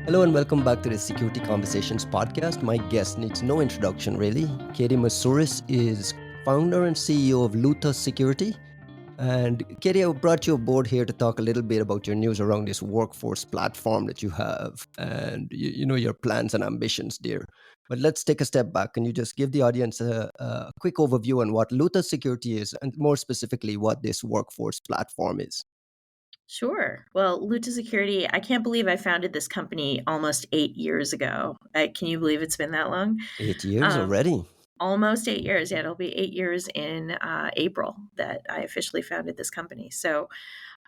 Hello and welcome back to the Security Conversations podcast. My guest needs no introduction, really. Katie Moussouris is founder and CEO of Luta Security. And Katie, I brought you aboard here to talk a little bit about your news around this workforce platform that you have and your plans and ambitions there. But let's take a step back. Can you just give the audience a quick overview on what Luta Security is and more specifically what this workforce platform is? Sure. Well, Luta Security, I can't believe I founded this company almost 8 years ago. Can you believe it's been that long? 8 years Um, already. Almost 8 years. Yeah, it'll be 8 years in April that I officially founded this company.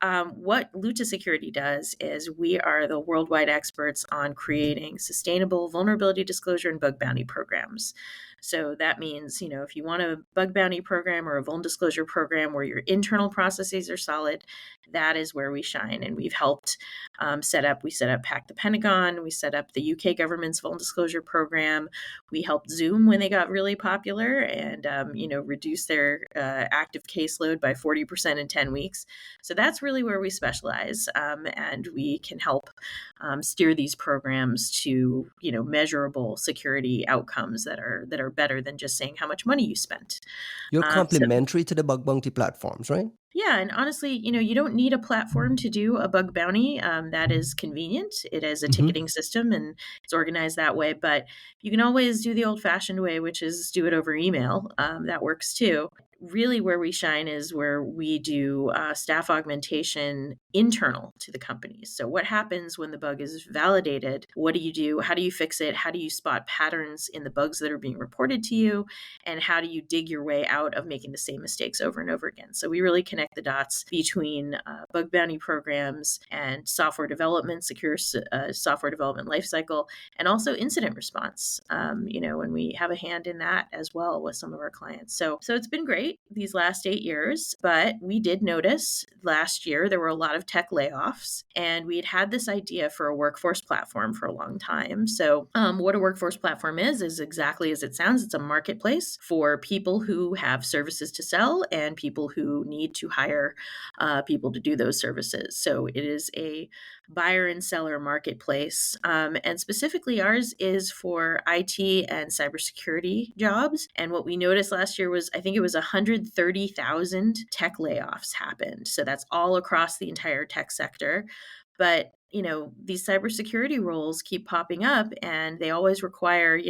What Luta Security does is we are the worldwide experts on creating sustainable vulnerability disclosure and bug bounty programs. So that means, if you want a bug bounty program or a vuln disclosure program where your internal processes are solid, that is where we shine. And we've helped we set up Pack the Pentagon, we set up the UK government's vuln disclosure program. We helped Zoom when they got really popular and, reduce their active caseload by 40% in 10 weeks. So that's really where we specialize, and we can help steer these programs to measurable security outcomes that are better than just saying how much money you spent. You're So complementary to the bug bounty platforms, right? yeah, and honestly, you don't need a platform to do a bug bounty. That is convenient. It is a ticketing system and it's organized that way. But you can always do the old-fashioned way, which is do it over email. That works too. Really, where we shine is where we do staff augmentation internal to the companies. So, what happens when the bug is validated? What do you do? How do you fix it? How do you spot patterns in the bugs that are being reported to you? And how do you dig your way out of making the same mistakes over and over again? So, we really connect the dots between bug bounty programs and software development, secure software development lifecycle, and also incident response. And we have a hand in that as well with some of our clients. So it's been great these last 8 years, but we did notice last year there were a lot of tech layoffs, and we had this idea for a workforce platform for a long time. So, what a workforce platform is exactly as it sounds. It's a marketplace for people who have services to sell and people who need to hire people to do those services. So it is a buyer and seller marketplace. And specifically, ours is for IT and cybersecurity jobs. And what we noticed last year was, I think it was 130,000 tech layoffs happened. So that's all across the entire tech sector. But these cybersecurity roles keep popping up and they always require,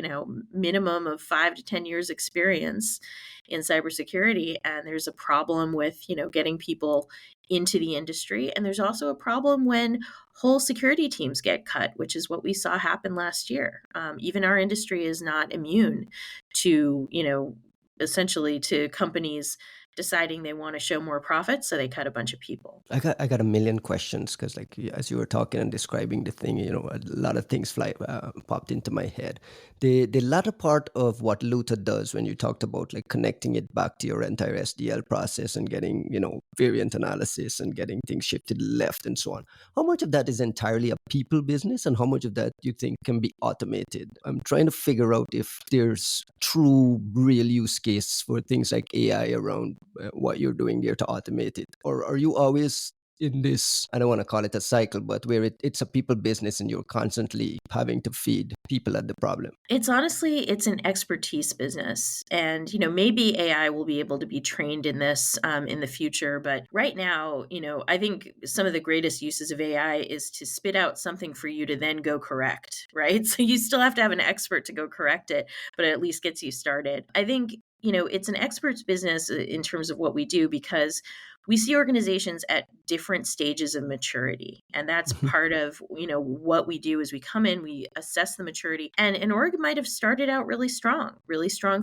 minimum of 5 to 10 years experience in cybersecurity. And there's a problem with, getting people into the industry. And there's also a problem when whole security teams get cut, which is what we saw happen last year. Even our industry is not immune to, essentially to companies deciding they want to show more profits, so they cut a bunch of people. I got a million questions because, like, as you were talking and describing the thing, a lot of things popped into my head. The latter part of what Luther does when you talked about like connecting it back to your entire SDL process and getting variant analysis and getting things shifted left and so on. How much of that is entirely a people business, and how much of that you think can be automated? I'm trying to figure out if there's true, real use case for things like AI around what you're doing there to automate it? Or are you always in this, I don't want to call it a cycle, but where it's a people business and you're constantly having to feed people at the problem? It's an expertise business. And, maybe AI will be able to be trained in this in the future. But right now, I think some of the greatest uses of AI is to spit out something for you to then go correct, right? So you still have to have an expert to go correct it, but it at least gets you started. I think it's an expert's business in terms of what we do because we see organizations at different stages of maturity. And that's part of, what we do is we come in, we assess the maturity. And an org might have started out really strong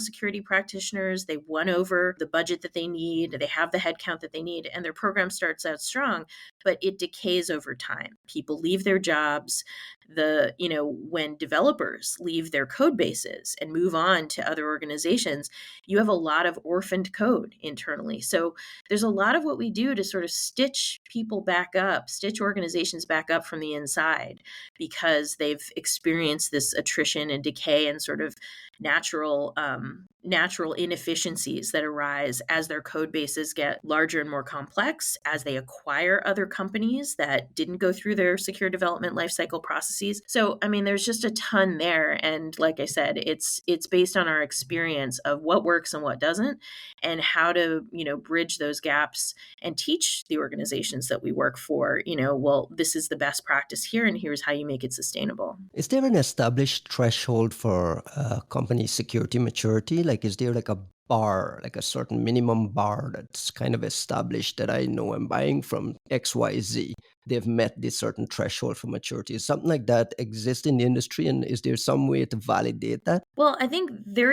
security practitioners. They won over the budget that they need. They have the headcount that they need. And their program starts out strong, but it decays over time. People leave their jobs. When developers leave their code bases and move on to other organizations, you have a lot of orphaned code internally. So there's a lot of what we do to sort of stitch people back up, stitch organizations back up from the inside because they've experienced this attrition and decay and sort of natural natural inefficiencies that arise as their code bases get larger and more complex, as they acquire other companies that didn't go through their secure development lifecycle processes. So, I mean, there's just a ton there. And like I said, it's based on our experience of what works and what doesn't, and how to, bridge those gaps and teach the organizations that we work for, well, this is the best practice here, and here's how you make it sustainable. Is there an established threshold for company security maturity? Like, is there like a bar, like a certain minimum bar that's kind of established that I know I'm buying from XYZ? They've met this certain threshold for maturity. Is something like that exist in the industry? And is there some way to validate that Well, I think there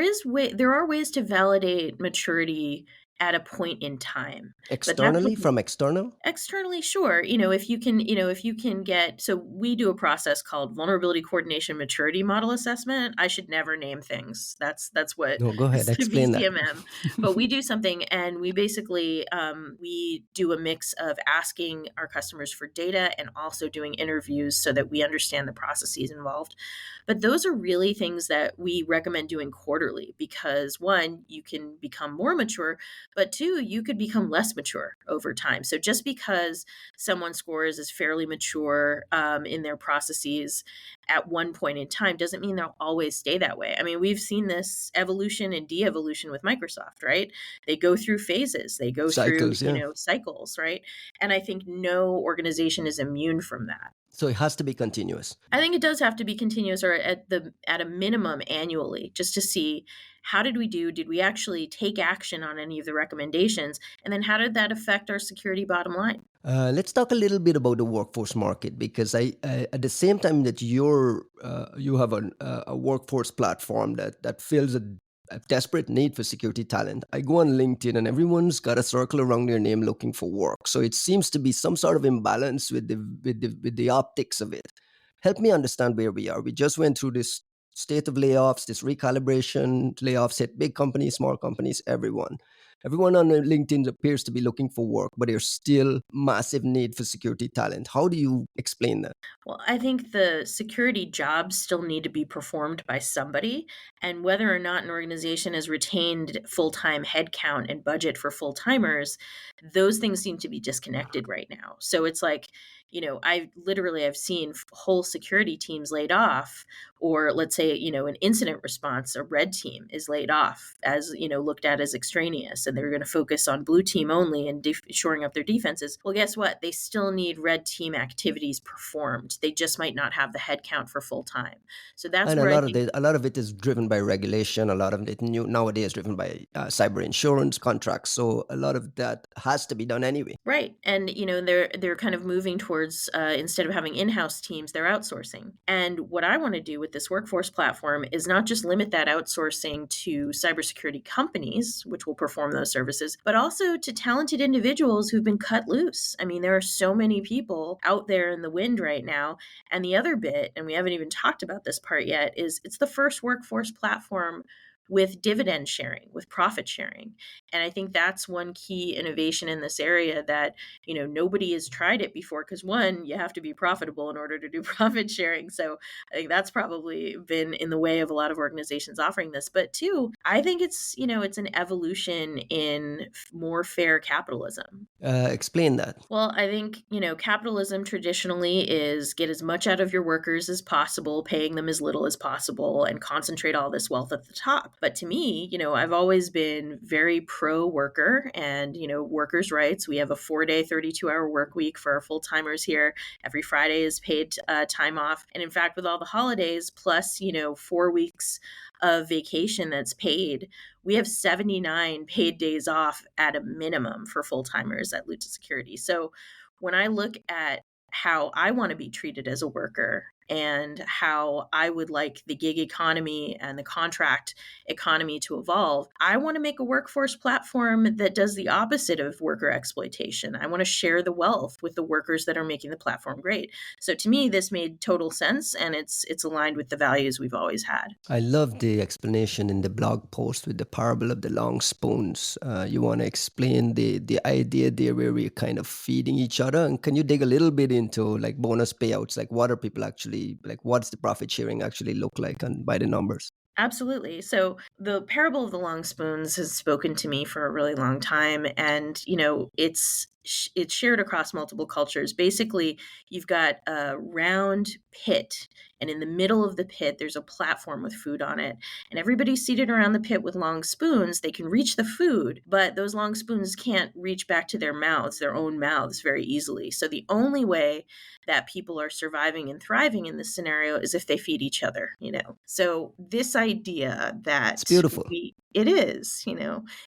are ways to validate maturity at a point in time, but that's externally with from external? externally, sure. If you can get, so we do a process called vulnerability coordination maturity model assessment. I should never name things. That's what No, go ahead, is the explain that. VCMM. But we do something, and we basically we do a mix of asking our customers for data and also doing interviews so that we understand the processes involved. But those are really things that we recommend doing quarterly because, one, you can become more mature, but two, you could become less mature over time. So just because someone scores as fairly mature in their processes at one point in time doesn't mean they'll always stay that way. I mean, we've seen this evolution and de-evolution with Microsoft, right? They go through phases, they go through, Cycles, yeah. cycles, right? And I think no organization is immune from that. So it has to be continuous. I think it does have to be continuous, or at a minimum annually, just to see how did we do? Did we actually take action on any of the recommendations? And then how did that affect our security bottom line? Let's talk a little bit about the workforce market because at the same time that you have a workforce platform that fills a desperate need for security talent. I go on LinkedIn and everyone's got a circle around their name looking for work. So it seems to be some sort of imbalance with the optics of it. Help me understand where we are. We just went through this state of layoffs, this recalibration. Layoffs hit big companies, small companies, everyone. Everyone on LinkedIn appears to be looking for work, but there's still massive need for security talent. How do you explain that? Well, I think the security jobs still need to be performed by somebody. And whether or not an organization has retained full time headcount and budget for full timers, those things seem to be disconnected right now. So it's like, I've seen whole security teams laid off, or let's say, an incident response, a red team is laid off as, looked at as extraneous, and they're going to focus on blue team only and shoring up their defenses. Well, guess what? They still need red team activities performed. They just might not have the headcount for full time. So that's And where I think. a lot of it is driven by regulation. A lot of it nowadays driven by cyber insurance contracts. So a lot of that has to be done anyway. Right. And they're kind of moving towards, instead of having in-house teams, they're outsourcing. And what I want to do with this workforce platform is not just limit that outsourcing to cybersecurity companies, which will perform those services, but also to talented individuals who've been cut loose. I mean, there are so many people out there in the wind right now. And the other bit, and we haven't even talked about this part yet, is it's the first workforce platform with dividend sharing, with profit sharing. And I think that's one key innovation in this area that, nobody has tried it before because, one, you have to be profitable in order to do profit sharing. So I think that's probably been in the way of a lot of organizations offering this. But two, I think it's an evolution in more fair capitalism. Explain that. Well, I think, capitalism traditionally is get as much out of your workers as possible, paying them as little as possible, and concentrate all this wealth at the top. But to me, I've always been very pro worker and, workers' rights. We have a 4-day, 32-hour work week for our full timers here. Every Friday is paid time off. And in fact, with all the holidays, plus, 4 weeks of vacation that's paid, we have 79 paid days off at a minimum for full timers at Luta Security. So when I look at how I want to be treated as a worker and how I would like the gig economy and the contract economy to evolve, I want to make a workforce platform that does the opposite of worker exploitation. I want to share the wealth with the workers that are making the platform great. So to me, this made total sense, and it's aligned with the values we've always had. I love the explanation in the blog post with the parable of the long spoons. You want to explain the idea there where we're kind of feeding each other, and can you dig a little bit into like bonus payouts? Like, what are people actually like? What's the profit sharing actually look like, and by the numbers? Absolutely. So the parable of the long spoons has spoken to me for a really long time, and it's shared across multiple cultures. Basically, you've got a round pit, and in the middle of the pit, there's a platform with food on it, and everybody's seated around the pit with long spoons. They can reach the food, but those long spoons can't reach back to their mouths, their own mouths, very easily. So the only way that people are surviving and thriving in this scenario is if they feed each other. So this idea It's that beautiful. it is,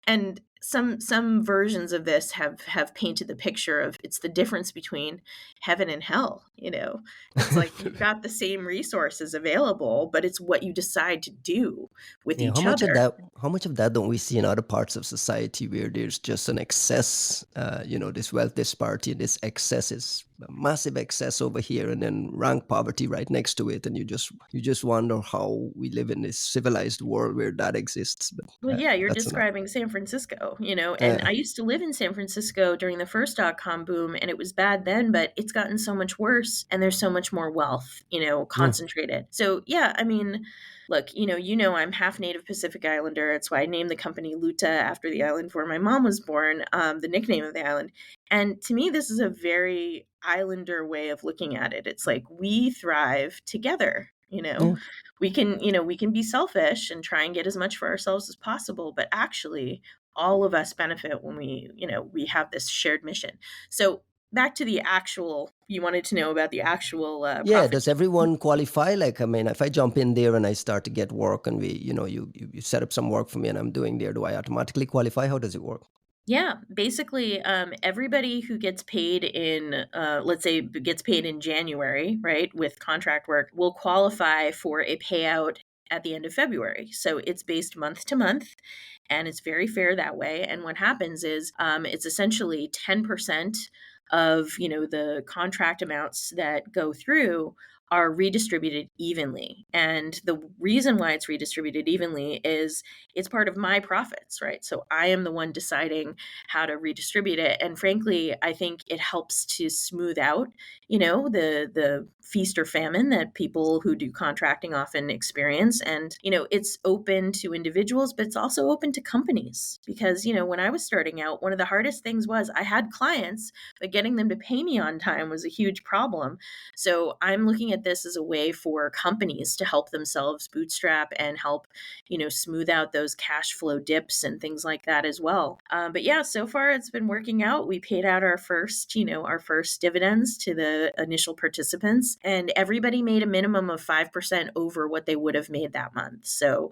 and some versions of this have painted the picture of it's the difference between heaven and hell. It's like you've got the same resources available, but it's what you decide to do with Yeah, each other. how much of that don't we see in other parts of society where there's just an excess, this wealth disparity, this excess is a massive excess over here, and then rank poverty right next to it, and you just wonder how we live in this civilized world where that exists. But Well, yeah, you're that's enough. describing San Francisco, and I Yeah. used to live in San Francisco during the first dot-com boom, and it was bad then, but it's gotten so much worse, and there's so much more wealth, Mm. concentrated. So, yeah, I mean, look, I'm half Native Pacific Islander. It's why I named the company Luta after the island where my mom was born, the nickname of the island. And to me, this is a very islander way of looking at it. It's like we thrive together. Yeah. We can be selfish and try and get as much for ourselves as possible, but actually all of us benefit when we have this shared mission. So back to the actual, you wanted to know about the actual Yeah, profit. does everyone qualify? Like, I mean, if I jump in there and I start to get work and you set up some work for me and I'm doing there, do I automatically qualify? How does it work? Yeah, basically, everybody who gets paid in, let's say, gets paid in January, right, with contract work, will qualify for a payout at the end of February. So it's based month to month, and it's very fair that way. And what happens is, it's essentially 10% of the contract amounts that go through are redistributed evenly. And the reason why it's redistributed evenly is it's part of my profits, right? So I am the one deciding how to redistribute it. And frankly, I think it helps to smooth out, the feast or famine that people who do contracting often experience. And it's open to individuals, but it's also open to companies. Because when I was starting out, one of the hardest things was I had clients, but getting them to pay me on time was a huge problem. So I'm looking at this as a way for companies to help themselves bootstrap and help smooth out those cash flow dips and things like that as well. But yeah, so far it's been working out. We paid out our first dividends to the initial participants, and everybody made a minimum of 5% over what they would have made that month. So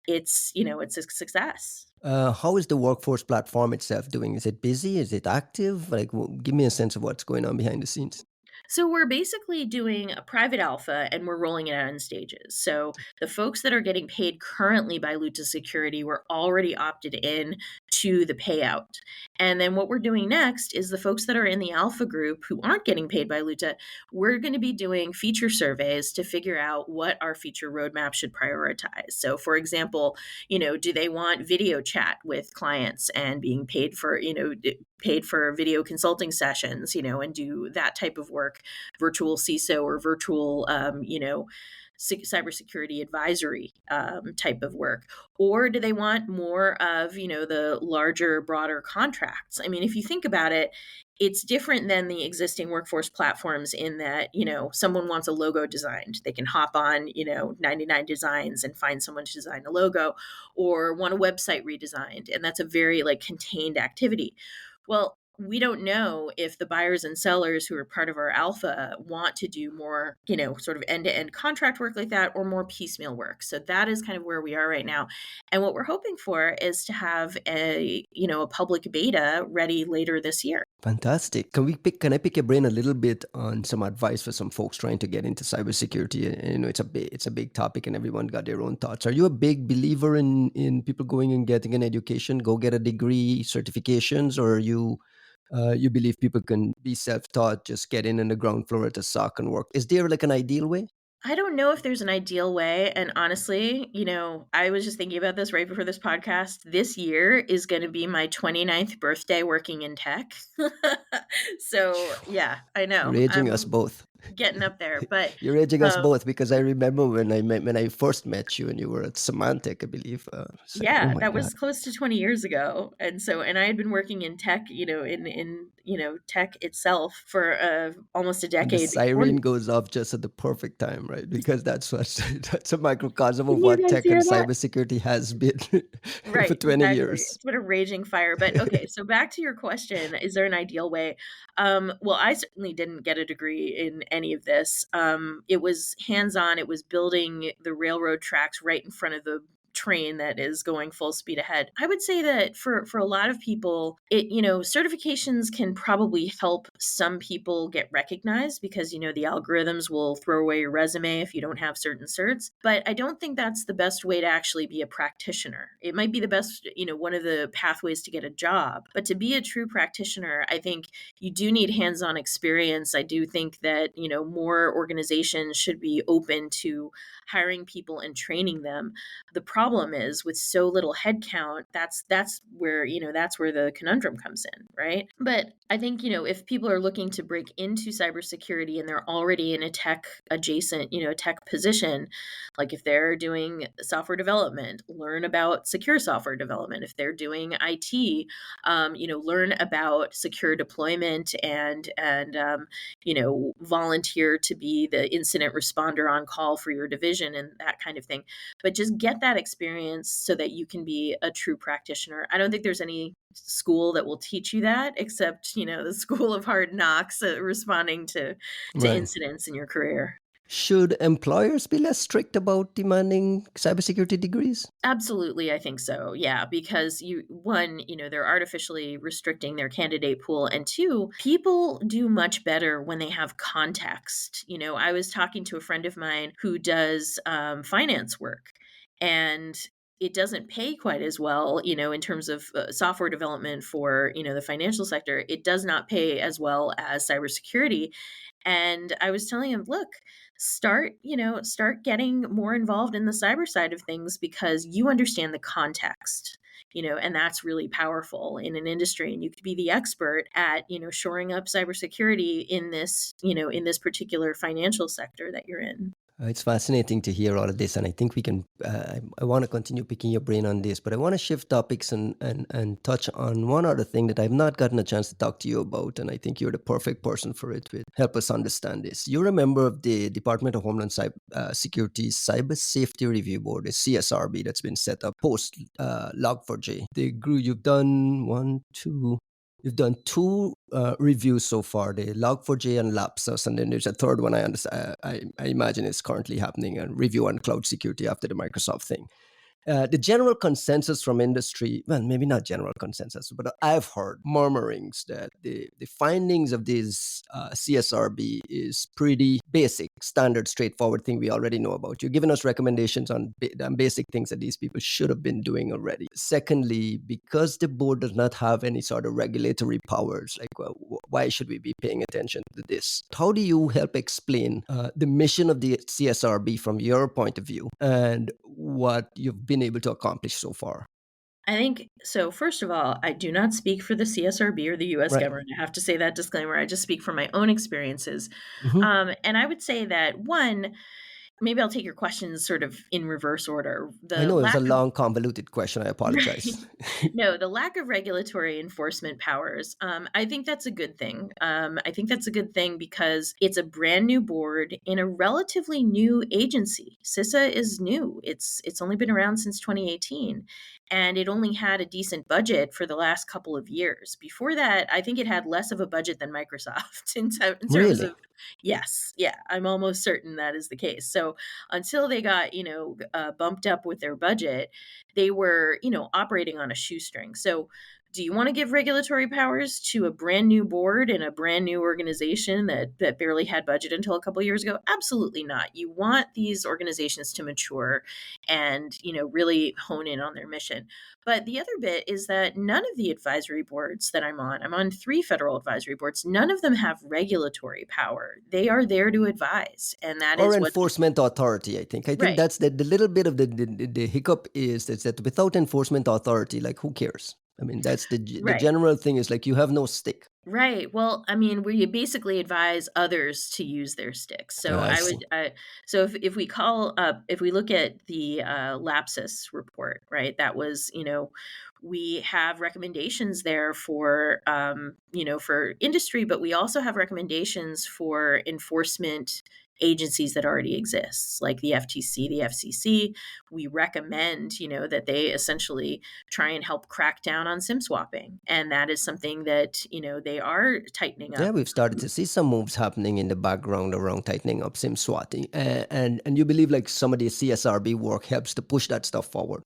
it's a success. How is the workforce platform itself doing? Is it busy? Is it active? Like, give me a sense of what's going on behind the scenes. So we're basically doing a private alpha and we're rolling it out in stages. So the folks that are getting paid currently by Luta Security were already opted in to the payout. And then what we're doing next is the folks that are in the alpha group who aren't getting paid by Luta, we're going to be doing feature surveys to figure out what our feature roadmap should prioritize. So for example, do they want video chat with clients and being paid for video consulting sessions, and do that type of work, virtual CISO or virtual, cybersecurity advisory type of work? Or do they want more of the larger, broader contracts? I mean, if you think about it, it's different than the existing workforce platforms in that someone wants a logo designed. They can hop on 99 designs and find someone to design a logo, or want a website redesigned. And that's a very like contained activity. Well, we don't know if the buyers and sellers who are part of our alpha want to do more sort of end-to-end contract work like that or more piecemeal work. So that is kind of where we are right now. And what we're hoping for is to have a public beta ready later this year. Fantastic. Can I pick your brain a little bit on some advice for some folks trying to get into cybersecurity? And, it's a big topic, and everyone got their own thoughts. Are you a big believer in people going and getting an education, go get a degree, certifications, or you believe people can be self-taught, just get in the ground floor at the SOC and work? Is there like an ideal way? I don't know if there's an ideal way. And honestly, I was just thinking about this right before this podcast. This year is going to be my 29th birthday working in tech. So, yeah, I know. Raging us both. getting up there, but, You're aging us um both because I remember when I first met you and you were at Symantec, I believe. It's like, oh yeah, my that god, was close to 20 years ago, and I had been working in tech, tech itself for, almost a and the decade before. siren goes off just at the perfect time, right? Because that's what that's a microcosm of Can you what guys tech and hear that? cybersecurity has been for Right, 20 exactly. years. It's been a raging fire, but okay, so back to your question, is there an ideal way? Well, I certainly didn't get a degree in any of this. It was hands-on, it was building the railroad tracks right in front of the train that is going full speed ahead. I would say that for a lot of people, certifications can probably help some people get recognized because, the algorithms will throw away your resume if you don't have certain certs. But I don't think that's the best way to actually be a practitioner. It might be the best, one of the pathways to get a job. But to be a true practitioner, I think you do need hands-on experience. I do think that, more organizations should be open to hiring people and training them. The problem is with so little headcount, that's where the conundrum comes in, right? But I think, if people are looking to break into cybersecurity and they're already in a tech adjacent, tech position, like if they're doing software development, learn about secure software development. If they're doing IT, learn about secure deployment and volunteer to be the incident responder on call for your division and that kind of thing. But just get that experience so that you can be a true practitioner. I don't think there's any school that will teach you that except, the school of hard knocks, responding to Right. incidents in your career. Should employers be less strict about demanding cybersecurity degrees? Absolutely, I think so. Yeah, because one, they're artificially restricting their candidate pool, and two, people do much better when they have context. I was talking to a friend of mine who does finance work, and it doesn't pay quite as well, in terms of software development for the financial sector. It does not pay as well as cybersecurity, and I was telling him, look, start getting more involved in the cyber side of things because you understand the context. And that's really powerful in an industry. And you could be the expert at, shoring up cybersecurity in this particular financial sector that you're in. It's fascinating to hear all of this, and I think we can. I want to continue picking your brain on this, but I want to shift topics and touch on one other thing that I've not gotten a chance to talk to you about, and I think you're the perfect person for it to help us understand this. You're a member of the Department of Homeland Security's Cyber Safety Review Board, the CSRB, that's been set up post Log4j. They grew. You've done one, two. You've done two reviews so far, the Log4j and Lapsus, and then there's a third one I understand. I imagine is currently happening, a review on cloud security after the Microsoft thing. The general consensus from industry, well, maybe not general consensus, but I've heard murmurings that the findings of this CSRB is pretty basic, standard, straightforward thing we already know about. You're giving us recommendations on basic things that these people should have been doing already. Secondly, because the board does not have any sort of regulatory powers, like, well, why should we be paying attention to this? How do you help explain the mission of the CSRB from your point of view and what you've been able to accomplish so far? I think so. First of all, I do not speak for the CSRB or the US Right. government. I have to say that disclaimer. I just speak from my own experiences. Hmm. And I would say that one, maybe I'll take your questions sort of in reverse order. I The know it was a lack of long, convoluted question. I Right. apologize. No, the lack of regulatory enforcement powers, I think that's a good thing. I think that's a good thing because it's a brand new board in a relatively new agency. CISA is new. It's only been around since 2018, and it only had a decent budget for the last couple of years. Before that, I think it had less of a budget than Microsoft in terms Really? of yes, yeah, I'm almost certain that is the case. So until they got bumped up with their budget, they were, operating on a shoestring. So, do you want to give regulatory powers to a brand new board and a brand new organization that barely had budget until a couple of years ago? Absolutely not. You want these organizations to mature and, really hone in on their mission. But the other bit is that none of the advisory boards that I'm on 3 federal advisory boards, none of them have regulatory power. They are there to advise, and that Or is what enforcement authority, I think. I think right. that's the little bit of the hiccup is that without enforcement authority, like, who cares? I mean, that's the Right. general thing is like you have no stick. Right. Well, I mean, we basically advise others to use their sticks. So I I see. would, so if we call up, if we look at the Lapsus report, right? That was, we have recommendations there for, for industry, but we also have recommendations for enforcement agencies that already exist, like the FTC, the FCC. We recommend, that they essentially try and help crack down on SIM swapping. And that is something that, they are tightening Yeah, up. we've started to see some moves happening in the background around tightening up SIM swatting, and you believe like some of the CSRB work helps to push that stuff forward.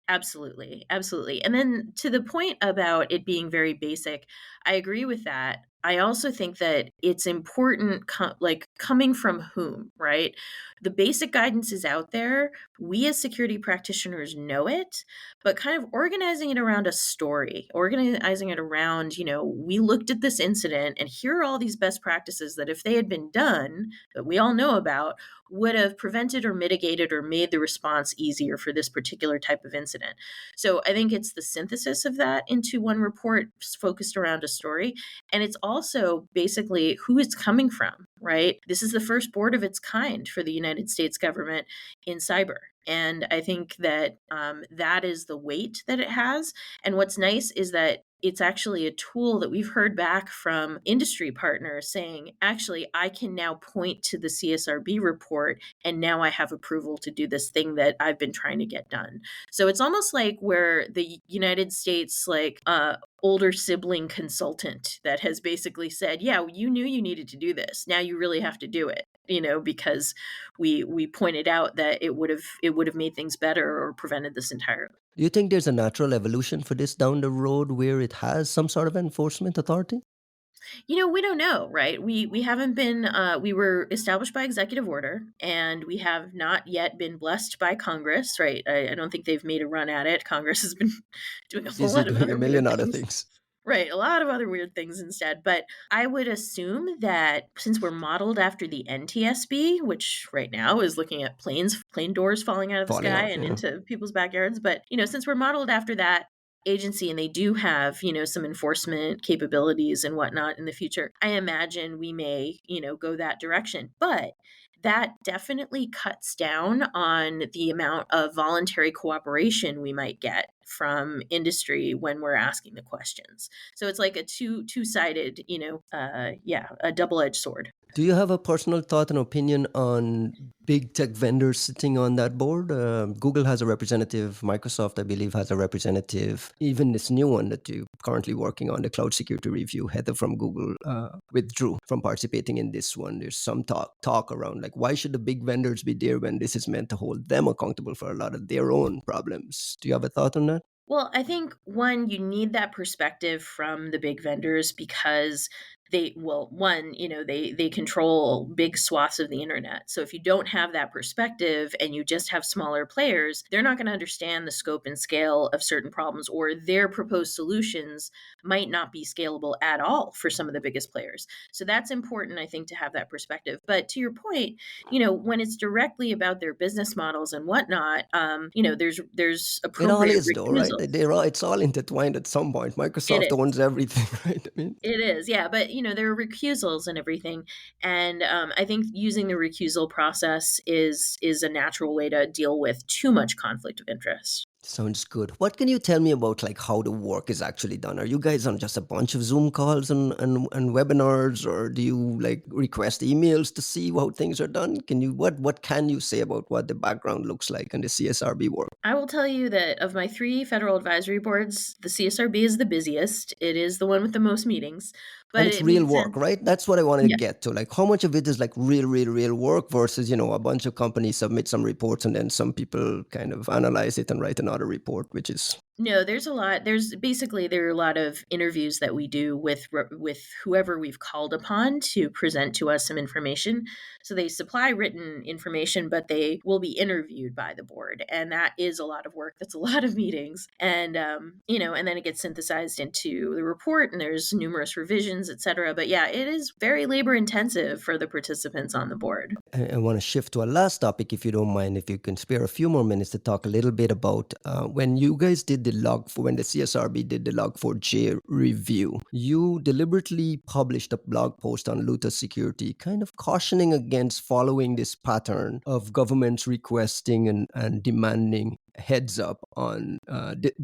Absolutely, absolutely. And then to the point about it being very basic, I agree with that. I also think that it's important, like coming from whom, right? The basic guidance is out there. We as security practitioners know it, but kind of organizing it around a story, organizing it around, we looked at this incident and here are all these best practices that if they had been done, that we all know about, would have prevented or mitigated or made the response easier for this particular type of incident. So I think it's the synthesis of that into one report focused around a story. And it's also basically who it's coming from, right? This is the first board of its kind for the United States government in cyber. And I think that that is the weight that it has. And what's nice is that it's actually a tool that we've heard back from industry partners saying, actually, I can now point to the CSRB report and now I have approval to do this thing that I've been trying to get done. So it's almost like where the United States, like, older sibling consultant that has basically said, yeah, you knew you needed to do this. Now you really have to do it. Because we pointed out that it would have made things better or prevented this entirely. Do you think there's a natural evolution for this down the road where it has some sort of enforcement authority? We don't know, right? We haven't been we were established by executive order and we have not yet been blessed by Congress, right? I don't think they've made a run at it. Congress has been doing a whole Busy lot of doing a other weird million other things. things. Right, a lot of other weird things instead. But I would assume that since we're modeled after the NTSB, which right now is looking at plane doors falling out of the Falling sky off, and yeah. into people's backyards, but since we're modeled after that agency and they do have, some enforcement capabilities and whatnot in the future, I imagine we may, go that direction. But that definitely cuts down on the amount of voluntary cooperation we might get from industry when we're asking the questions. So it's like a two-sided, yeah, a double-edged sword. Do you have a personal thought and opinion on big tech vendors sitting on that board? Google has a representative. Microsoft, I believe, has a representative. Even this new one that you're currently working on, the cloud security review, Heather from Google withdrew from participating in this one. There's some talk around like why should the big vendors be there when this is meant to hold them accountable for a lot of their own problems? Do you have a thought on that? Well, I think one, you need that perspective from the big vendors because one, they control big swaths of the internet. So if you don't have that perspective and you just have smaller players, they're not going to understand the scope and scale of certain problems, or their proposed solutions might not be scalable at all for some of the biggest players. So that's important, I think, to have that perspective. But to your point, when it's directly about their business models and whatnot, there's It all appropriate is though, right? recusals. It's all intertwined at some point. It Microsoft is. owns everything, right? I mean, It is, yeah, but, there are recusals and everything, and, I think using the recusal process is a natural way to deal with too much conflict of interest. sounds good. What can you tell me about like how the work is actually done? Are you guys on just a bunch of Zoom calls and webinars, or do you like request emails to see how things are done? Can you what can you say about what the background looks like in the CSRB work? I will tell you that of my 3 federal advisory boards, the CSRB is the busiest. It is the one with the most meetings, And but it's it real makes work, sense. right? That's what I wanted to Yeah. get to. Like how much of it is like real work versus, a bunch of companies submit some reports and then some people kind of analyze it and write another report, which is No, there's a lot. There are a lot of interviews that we do with whoever we've called upon to present to us some information. So they supply written information, but they will be interviewed by the board, and that is a lot of work. That's a lot of meetings, and and then it gets synthesized into the report, and there's numerous revisions, etc. But yeah, it is very labor intensive for the participants on the board. I want to shift to a last topic, if you don't mind, if you can spare a few more minutes to talk a little bit about when you guys did the when the CSRB did the log4j review, you deliberately published a blog post on Luta Security, kind of cautioning against following this pattern of governments requesting and demanding heads up on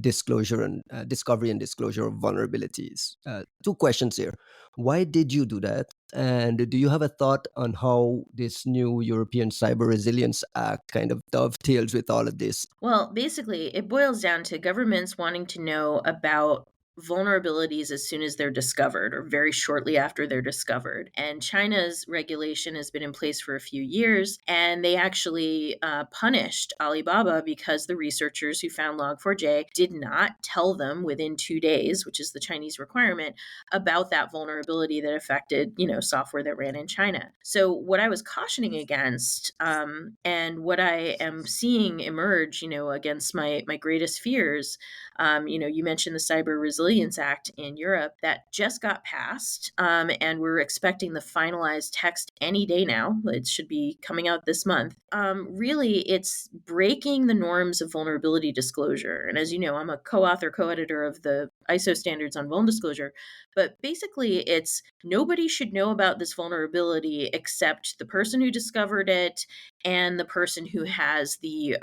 disclosure and discovery and disclosure of vulnerabilities. Two questions here. Why did you do that? And do you have a thought on how this new European Cyber Resilience Act kind of dovetails with all of this? Well, basically, it boils down to governments wanting to know about vulnerabilities as soon as they're discovered or very shortly after they're discovered. And China's regulation has been in place for a few years, and they actually punished Alibaba because the researchers who found Log4j did not tell them within 2 days, which is the Chinese requirement, about that vulnerability that affected, software that ran in China. So what I was cautioning against, and what I am seeing emerge, against my greatest fears, you mentioned the Cyber Resilience Act in Europe that just got passed, and we're expecting the finalized text any day now. It should be coming out this month. Really, it's breaking the norms of vulnerability disclosure. And as you know, I'm a co-author, co-editor of the ISO standards on vuln disclosure. But basically, it's nobody should know about this vulnerability except the person who discovered it and the person who has the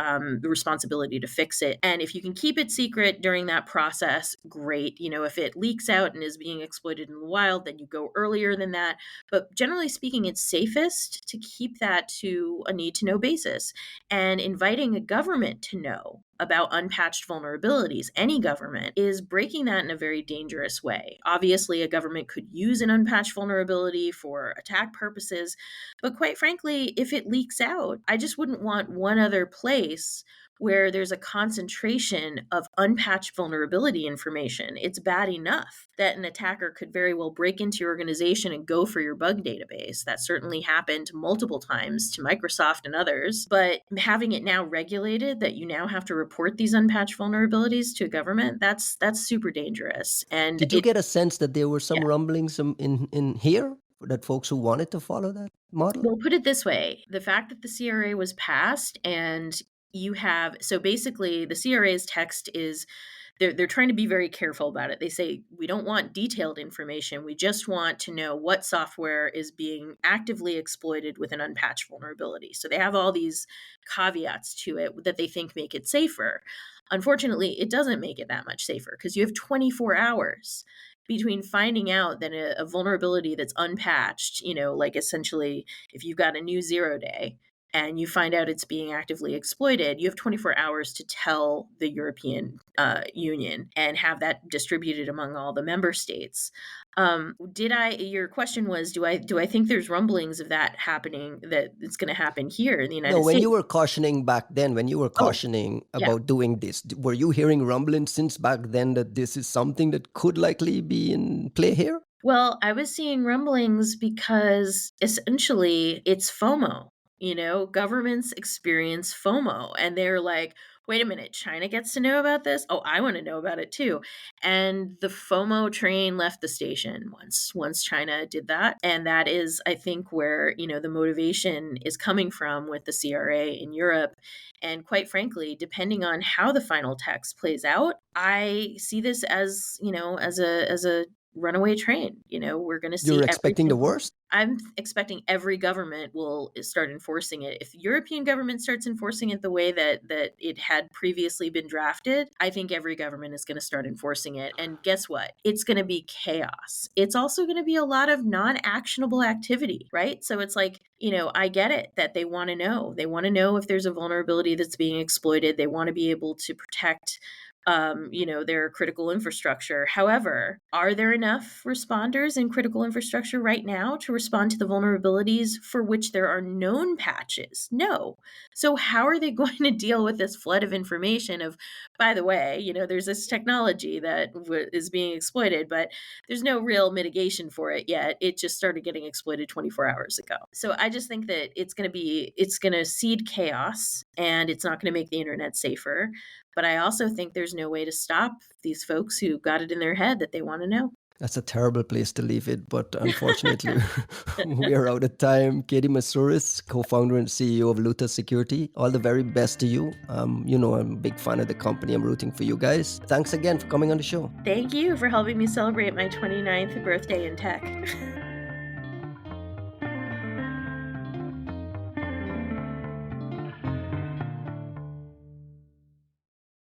responsibility to fix it. And if you can keep it secret during that process, great. If it leaks out and is being exploited in the wild, then you go earlier than that. But generally speaking, it's safest to keep that to a need to know basis. And inviting a government to know about unpatched vulnerabilities, any government, is breaking that in a very dangerous way. Obviously, a government could use an unpatched vulnerability for attack purposes, but quite frankly, if it leaks out, I just wouldn't want one other place where there's a concentration of unpatched vulnerability information. It's bad enough that an attacker could very well break into your organization and go for your bug database. That certainly happened multiple times to Microsoft and others. But having it now regulated that you now have to report these unpatched vulnerabilities to a government, that's super dangerous. And Did you get a sense that there were yeah. some rumblings in here that folks who wanted to follow that model? Well, put it this way, the fact that the CRA was passed and so basically the CRA's text is they're trying to be very careful about it. They say we don't want detailed information. We just want to know what software is being actively exploited with an unpatched vulnerability. So they have all these caveats to it that they think make it safer. Unfortunately, it doesn't make it that much safer because you have 24 hours between finding out that a vulnerability that's unpatched, like essentially if you've got a new 0 day and you find out it's being actively exploited, you have 24 hours to tell the European Union and have that distributed among all the member states. Your question was, do I think there's rumblings of that happening, that it's going to happen here in the No, United when you States? were cautioning back then, when you were Oh, cautioning yeah. about doing this, were you hearing rumblings since back then that this is something that could likely be in play here? Well, I was seeing rumblings because essentially it's FOMO. Governments experience FOMO and they're like, wait a minute, China gets to know about this? Oh, I want to know about it too. And the FOMO train left the station once China did that. And that is, I think, where, the motivation is coming from with the CRA in Europe. And quite frankly, depending on how the final text plays out, I see this as, as a runaway train. We're going to see You're every expecting the single worst? I'm expecting every government will start enforcing it. If the European government starts enforcing it the way that it had previously been drafted, I think every government is going to start enforcing it. And guess what? It's going to be chaos. It's also going to be a lot of non-actionable activity, right? So it's like, I get it that they want to know. They want to know if there's a vulnerability that's being exploited. They want to be able to protect their critical infrastructure. However, are there enough responders in critical infrastructure right now to respond to the vulnerabilities for which there are known patches? No. So how are they going to deal with this flood of information of, by the way, there's this technology that is being exploited, but there's no real mitigation for it yet. It just started getting exploited 24 hours ago. So I just think that it's going to seed chaos and it's not going to make the internet safer. But I also think there's no way to stop these folks who got it in their head that they want to know. That's a terrible place to leave it, but unfortunately, we are out of time. Katie Moussouris, co-founder and CEO of Luta Security. All the very best to you. I'm a big fan of the company. I'm rooting for you guys. Thanks again for coming on the show. Thank you for helping me celebrate my 29th birthday in tech.